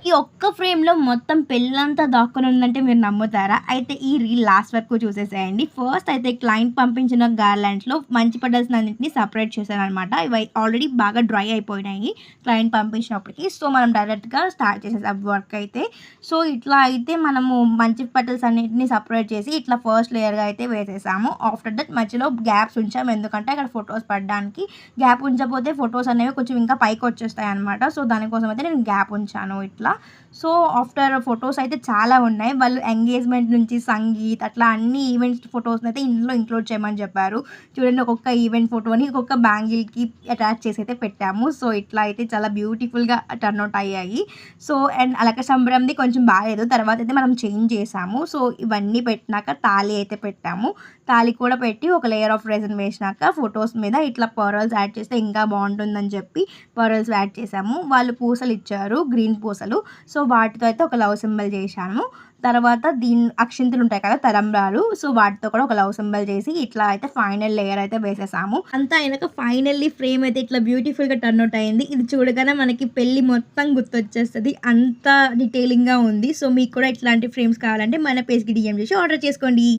ఈ ఒక్క ఫ్రేమ్‌లో మొత్తం పెళ్ళంతా దాక్కుని ఉందంటే మీరు నమ్ముతారా? అయితే ఈ రీల్ లాస్ట్ వరకు చూసేసేయండి. ఫస్ట్ అయితే క్లయింట్ పంపించిన గార్లాండ్స్‌లో మంచి పెటల్స్‌నన్నిటిని సెపరేట్ చేశాననమాట. ఇవి ఆల్రెడీ బాగా డ్రై అయిపోయినాయి క్లయింట్ పంపించినప్పటికి. సో, మనం డైరెక్ట్‌గా స్టార్ట్ చేసేసాం వర్క్ అయితే. సో, ఇట్లా అయితే మనము మంచి పెటల్స్ అన్నిటిని సెపరేట్ చేసి ఇట్లా ఫస్ట్ లేయర్‌గా అయితే వేసేసాము. ఆఫ్టర్ దట్ మధ్యలో గ్యాప్స్ ఉంచాము. ఎందుకంటే అక్కడ ఫోటోస్ పడడానికి. గ్యాప్ ఉంచకపోతే ఫోటోస్ అనేవి కొంచెం ఇంకా పైకొచ్చేస్తాయనమాట. సో, దానికోసం అయితే నేను గ్యాప్ ఉంచాను ఇట్లా. సో, ఆఫ్టర్ ఫోటోస్ అయితే చాలా ఉన్నాయి. వాళ్ళు ఎంగేజ్‌మెంట్ నుంచి సంగీత్ అట్లా అన్ని ఈవెంట్స్ ఫోటోస్‌నైతే ఇందులో ఇంక్లూడ్ చేయమని చెప్పారు. చూడండి ఒక్కొక్క ఈవెంట్ ఫోటోని ఒక్కొక్క బ్యాంగిల్‌కి అటాచ్ చేసి అయితే పెట్టాము. సో, ఇట్లా అయితే చాలా బ్యూటిఫుల్‌గా టర్న్ అవుట్ అయ్యాయి. సో, అండ్ అలక సంబరంది కొంచెం బాలేదు. తర్వాత అయితే మనం చేంజ్ చేసాము. సో, ఇవన్నీ పెట్టినాక తాళి అయితే పెట్టాము. తాళి కూడా పెట్టి ఒక లేయర్ ఆఫ్ రెసిన్ వేసినాక ఫోటోస్ మీద ఇట్లా పర్ల్స్ యాడ్ చేస్తే ఇంకా బావుంటుందని చెప్పి పర్ల్స్ యాడ్ చేసాము. వాళ్ళు పూసలిచ్చారు. గ్రీన్ పూసలు. సో, వాటితో అయితే ఒక లవ్ సింబల్ చేశాను. తర్వాత అక్షింతలుంటాయి కదా! తలంబ్రాలు. సో, వాటితో కూడా ఒక లవ్ సింబల్ చేసి ఇట్లా అయితే ఫైనల్ లేయర్ అయితే వేసేసాము. అంతా అయినాక ఫైనల్లీ ఫ్రేమ్ అయితే ఇట్లా బ్యూటిఫుల్‌గా టర్న్ అవుట్ అయింది. ఇది చూడగానే మనకి పెళ్లి మొత్తం గుర్తొచ్చేస్తది. అంత డీటెయిలింగ్‌గా ఉంది. సో, మీకు కూడా ఇట్లాంటి ఫ్రేమ్స్ కావాలంటే మన పేజ్‌కి డీఎం చేసి ఆర్డర్ చేసుకోండి.